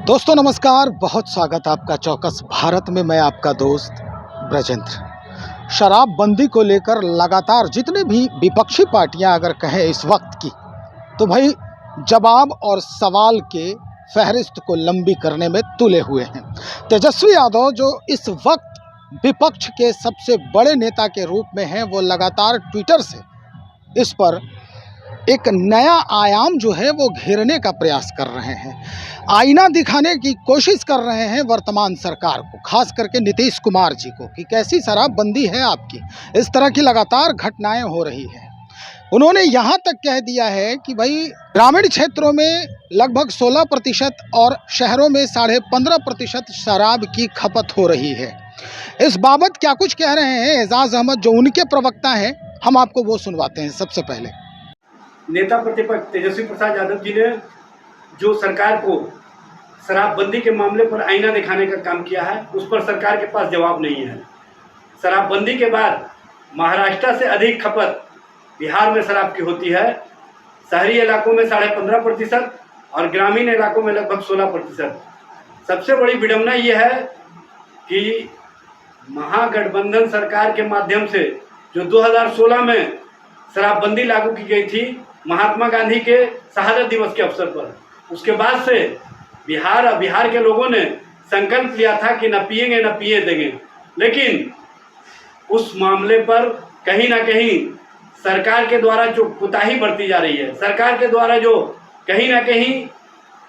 दोस्तों नमस्कार, बहुत स्वागत आपका चौकस भारत में। मैं आपका दोस्त ब्रजेंद्र। शराबबंदी को लेकर लगातार जितने भी विपक्षी पार्टियां अगर कहें इस वक्त की, तो भाई जवाब और सवाल के फहरिस्त को लंबी करने में तुले हुए हैं। तेजस्वी यादव जो इस वक्त विपक्ष के सबसे बड़े नेता के रूप में हैं, वो लगातार ट्विटर से इस पर एक नया आयाम जो है वो घेरने का प्रयास कर रहे हैं। आईना दिखाने की कोशिश कर रहे हैं वर्तमान सरकार को, खास करके नीतीश कुमार जी को, कि कैसी शराबबंदी है आपकी। इस तरह की लगातार घटनाएं हो रही हैं। उन्होंने यहाँ तक कह दिया है कि भाई ग्रामीण क्षेत्रों में लगभग 16% और शहरों में 15.5% शराब की खपत हो रही है। इस बाबत क्या कुछ कह रहे हैं एजाज अहमद, जो उनके प्रवक्ता हैं, हम आपको वो सुनवाते हैं। सबसे पहले नेता प्रतिपक्ष तेजस्वी प्रसाद यादव जी ने जो सरकार को शराबबंदी के मामले पर आईना दिखाने का काम किया है, उस पर सरकार के पास जवाब नहीं है। शराबबंदी के बाद महाराष्ट्र से अधिक खपत बिहार में शराब की होती है। शहरी इलाकों में 15.5% और ग्रामीण इलाकों में लगभग 16%। सबसे बड़ी विडंबना ये है कि महागठबंधन सरकार के माध्यम से जो 2016 में शराबबंदी लागू की गई थी महात्मा गांधी के शहादत दिवस के अवसर पर, उसके बाद से बिहार के लोगों ने संकल्प लिया था कि न पिएंगे न पिए देंगे। लेकिन उस मामले पर कहीं ना कहीं सरकार के द्वारा जो कोताही बरती जा रही है, सरकार के द्वारा जो कहीं ना कहीं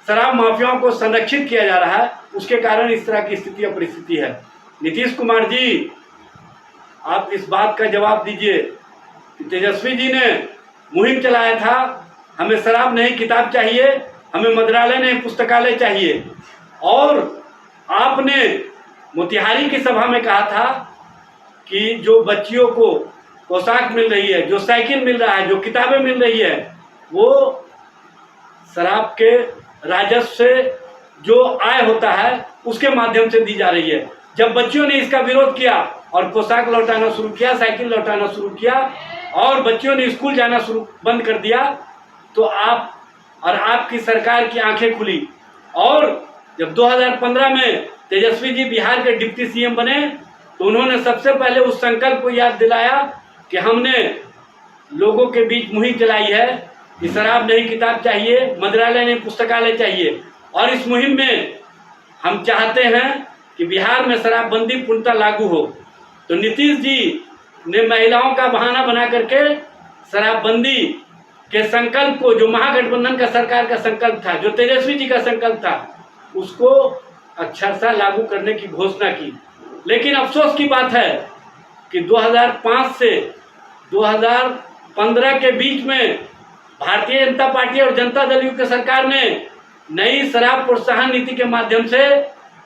शराब माफियाओं को संरक्षित किया जा रहा है, उसके कारण इस तरह की स्थिति और परिस्थिति है। नीतीश कुमार जी, आप इस बात का जवाब दीजिए कि तेजस्वी जी ने मुहिम चलाया था, हमें शराब नहीं किताब चाहिए, हमें मंत्रालय नहीं पुस्तकालय चाहिए, और आपने मोतिहारी की सभा में कहा था कि जो बच्चियों को पोशाक मिल रही है, जो साइकिल मिल रहा है, जो किताबें मिल रही है, वो शराब के राजस्व से जो आय होता है उसके माध्यम से दी जा रही है। जब बच्चियों ने इसका विरोध किया और पोशाक लौटाना शुरू किया, साइकिल लौटाना शुरू किया और बच्चियों ने स्कूल जाना शुरू बंद कर दिया, तो आप और आपकी सरकार की आंखें खुली। और जब 2015 में तेजस्वी जी बिहार के डिप्टी सीएम बने, तो उन्होंने सबसे पहले उस संकल्प को याद दिलाया कि हमने लोगों के बीच मुहिम चलाई है कि शराब नहीं किताब चाहिए, मंत्रालय नहीं पुस्तकालय चाहिए। और इस मुहिम में हम चाहते हैं कि बिहार में शराबबंदी पूर्णतः लागू हो। तो नीतीश जी ने महिलाओं का बहाना बना करके शराबबंदी के संकल्प को, जो महागठबंधन का सरकार का संकल्प था, जो तेजस्वी जी का संकल्प था, उसको अक्षरशः लागू करने की घोषणा की। लेकिन अफसोस की बात है कि 2005 से 2015 के बीच में भारतीय जनता पार्टी और जनता दल की सरकार ने नई शराब प्रोत्साहन नीति के माध्यम से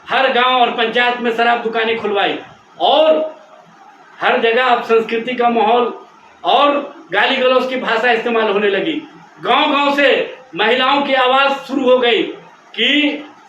हर गांव और पंचायत में शराब दुकानें खुलवाई, और हर जगह अब संस्कृति का माहौल और गाली गलौज की भाषा इस्तेमाल होने लगी। गांव-गांव से महिलाओं की आवाज़ शुरू हो गई कि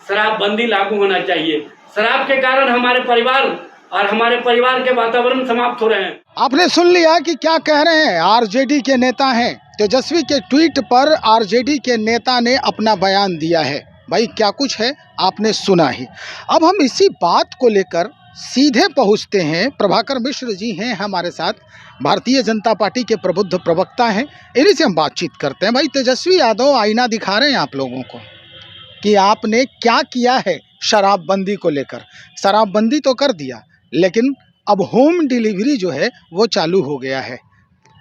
शराबबंदी लागू होना चाहिए। शराब के कारण हमारे परिवार और हमारे परिवार के वातावरण समाप्त हो रहे हैं। आपने सुन लिया कि क्या कह रहे हैं आरजेडी के नेता हैं। तेजस्वी के ट्वीट पर आरजेडी के नेता ने अपना बयान दिया है। भाई क्या कुछ है आपने सुना ही। अब हम इसी बात को लेकर सीधे पहुंचते हैं। प्रभाकर मिश्र जी हैं हमारे साथ, भारतीय जनता पार्टी के प्रबुद्ध प्रवक्ता हैं, इन्हीं से हम बातचीत करते हैं। भाई तेजस्वी यादव आईना दिखा रहे हैं आप लोगों को कि आपने क्या किया है शराबबंदी को लेकर। शराबबंदी तो कर दिया, लेकिन अब होम डिलीवरी जो है वो चालू हो गया है।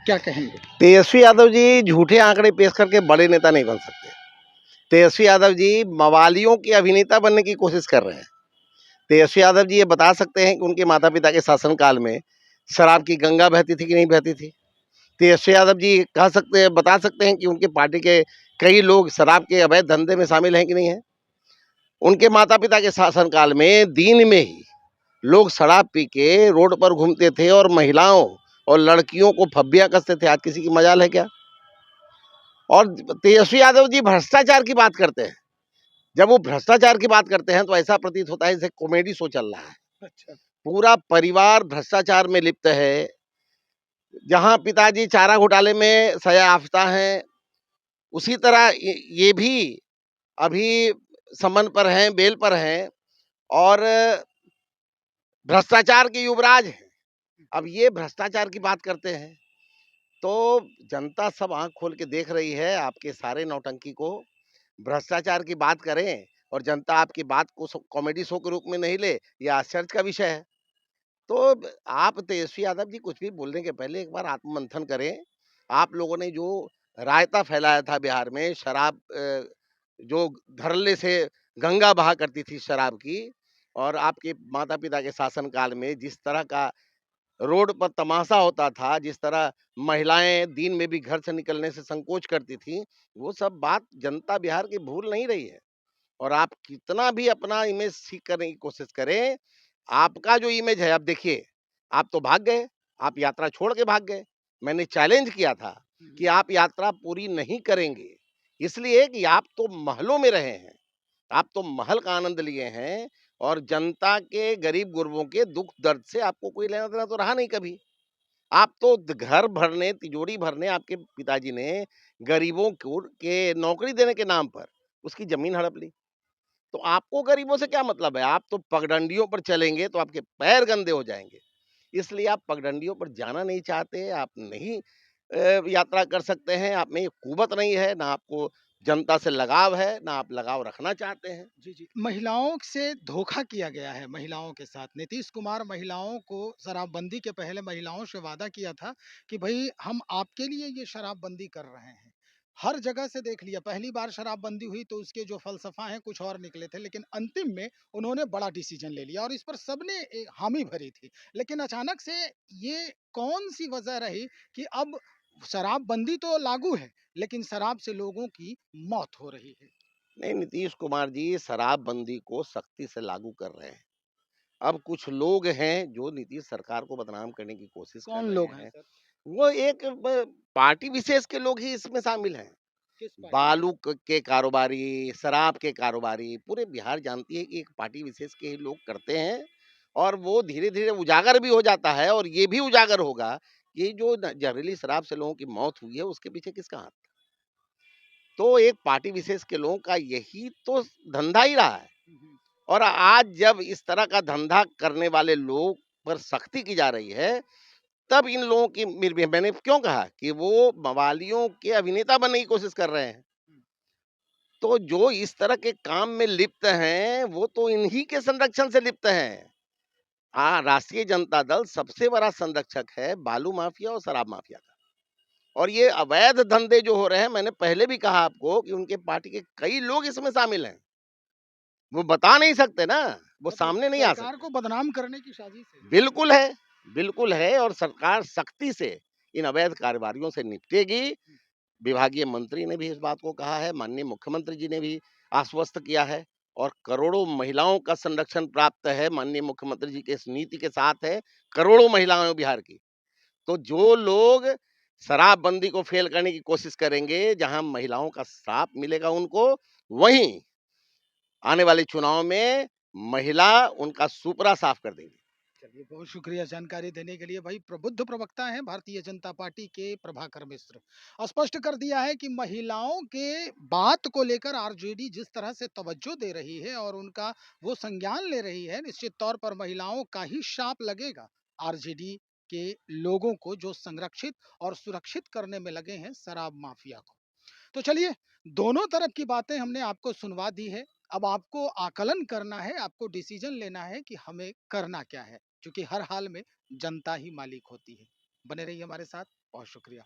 क्या कहेंगे? तेजस्वी यादव जी झूठे आंकड़े पेश करके बड़े नेता नहीं बन सकते। तेजस्वी यादव जी मवालियों के अभिनेता बनने की कोशिश कर रहे हैं। तेजस्वी यादव जी ये बता सकते हैं कि उनके माता पिता के शासनकाल में शराब की गंगा बहती थी कि नहीं बहती थी। तेजस्वी यादव जी बता सकते हैं कि उनके पार्टी के कई लोग शराब के अवैध धंधे में शामिल हैं कि नहीं है। उनके माता पिता के शासनकाल में दिन में ही लोग शराब पी के रोड पर घूमते थे और महिलाओं और लड़कियों को फब्बियां कसते थे। आज किसी की मजाल है क्या? और तेजस्वी यादव जी भ्रष्टाचार की बात करते हैं। जब वो भ्रष्टाचार की बात करते हैं तो ऐसा प्रतीत होता है जैसे कॉमेडी शो चल रहा है। अच्छा। पूरा परिवार भ्रष्टाचार में लिप्त है। जहां पिताजी चारा घोटाले में सजायाफ्ता हैं, उसी तरह ये भी अभी समन पर हैं, बेल पर हैं और भ्रष्टाचार के युवराज हैं। अब ये भ्रष्टाचार की बात करते हैं, तो जनता सब आँख खोल के देख रही है आपके सारे नौटंकी को। भ्रष्टाचार की बात करें और जनता आपकी बात को कॉमेडी शो के रूप में नहीं ले, ये आश्चर्य का विषय है। तो आप तेजस्वी यादव जी कुछ भी बोलने के पहले एक बार आत्ममंथन करें। आप लोगों ने जो रायता फैलाया था बिहार में शराब जो धड़ल्ले से गंगा बहा करती थी शराब की और आपके माता-पिता के शासनकाल में जिस तरह का रोड पर तमाशा होता था, जिस तरह महिलाएँ दिन में भी घर से निकलने से संकोच करती थीं, वो सब बात जनता बिहार की भूल नहीं रही है। और आप कितना भी अपना इमेज ठीक करने की कोशिश करें, आपका जो इमेज है अब देखिए, आप तो भाग गए, आप यात्रा छोड़ के भाग गए। मैंने चैलेंज किया था कि आप यात्रा पूरी नहीं करेंगे, इसलिए कि आप तो महलों में रहे हैं, आप तो महल का आनंद लिए हैं और जनता के गरीब-गुरबों के दुःख-दर्द से आपको कोई लेना-देना तो रहा नहीं कभी। आप तो घर भरने, तिजोरी भरने आपके पिताजी ने गरीबों को के नौकरी देने के नाम पर उसकी ज़मीन हड़प ली। तो आपको गरीबों से क्या मतलब है? आप तो पगडंडियों पर चलेंगे तो आपके पैर गंदे हो जाएँगे। इसलिए आप पगडंडियों पर जाना नहीं चाहते, आप नहीं यात्रा कर सकते हैं, आप में ये कुवत नहीं है, ना आपको जनता से लगाव है, ना आप लगाव रखना चाहते हैं। जी, जी। महिलाओं से धोखा किया गया है महिलाओं के साथ। नीतीश कुमार महिलाओं को शराबबंदी के पहले महिलाओं से वादा किया था कि भई हम आपके लिए ये शराबबंदी कर रहे हैं। हर जगह से देख लिया, पहली बार शराबबंदी हुई तो उसके जो फ़लसफ़ा हैं कुछ और निकले थे, लेकिन अंतिम में उन्होंने बड़ा डिसीज़न ले लिया और इस पर सबने हामी भरी थी। लेकिन अचानक से ये कौन-सी वजह रही कि अब शराबबंदी तो लागू है, लेकिन शराब से लोगों की मौत हो रही है? नहीं, नीतीश कुमार जी शराबबंदी को सख्ती से लागू कर रहे हैं। अब कुछ लोग हैं जो नीतीश सरकार को बदनाम करने की कोशिश कर कौन रहे लोग हैं हैं। सर? वो एक पार्टी विशेष के लोग ही इसमें शामिल हैं। किस पार्टी के? बालू के कारोबारी, शराब के कारोबारी, पूरे बिहार जानती है कि एक पार्टी विशेष के ही लोग करते हैं और वो धीरे-धीरे उजागर भी हो जाता है और ये भी उजागर होगा कि ये जो जहरीली शराब से लोगों की मौत हुई है उसके पीछे किसका हाथ था। तो एक पार्टी विशेष के लोगों का यही तो धंधा ही रहा है। हुँ, हुँ। और आज जब इस तरह का धंधा करने वाले लोग पर सख्ती की जा रही है, तब इन लोगों की मैंने क्यों कहा कि वो मवालियों के अभिनेता बनने की कोशिश कर रहे हैं। तो जो इस तरह के काम में लिप्त हैं, वो तो इन्हीं के संरक्षण से लिप्त हैं। हाँ, राष्ट्रीय जनता दल सबसे बड़ा संरक्षक है बालू माफिया और शराब माफिया का। और ये अवैध धंधे जो हो रहे हैं, मैंने पहले भी कहा आपको कि उनके पार्टी के कई लोग इसमें शामिल हैं। वो बता नहीं सकते ना, वो मतलब सामने नहीं आ सरकार सकते। को बदनाम करने की साजिश है ये। बिल्कुल है और सरकार सख्ती से इन अवैध कारोबारियों से निपटेगी। विभागीय मंत्री ने भी इस बात को कहा है, माननीय मुख्यमंत्री जी ने भी आश्वस्त किया है और करोड़ों महिलाओं का संरक्षण प्राप्त है, माननीय मुख्यमंत्री जी के इस नीति के साथ है, करोड़ों महिलाएं हैं बिहार की। तो जो लोग शराबबंदी को फेल करने की कोशिश करेंगे, जहां महिलाओं का श्राप मिलेगा उनको, वहीं आने वाले चुनाव में महिला उनका सुपरा साफ कर देंगी। चलिए, बहुत शुक्रिया जानकारी देने के लिए। भाई प्रबुद्ध प्रवक्ता हैं भारतीय जनता पार्टी के प्रभाकर मिश्र। स्पष्ट कर दिया है कि महिलाओं के बात को लेकर आरजेडी जिस तरह से तवज्जो दे रही है और उनका वो संज्ञान ले रही है, निश्चित तौर पर महिलाओं का ही शाप लगेगा आरजेडी के लोगों को जो संरक्षित और सुरक्षित करने में लगे हैं शराब माफिया को। तो चलिए, दोनों तरफ की बातें हमने आपको सुनवा दी है। अब आपको आकलन करना है, आपको डिसीजन लेना है कि हमें करना क्या है, क्योंकि हर हाल में जनता ही मालिक होती है। बने रहिए हमारे साथ। बहुत शुक्रिया।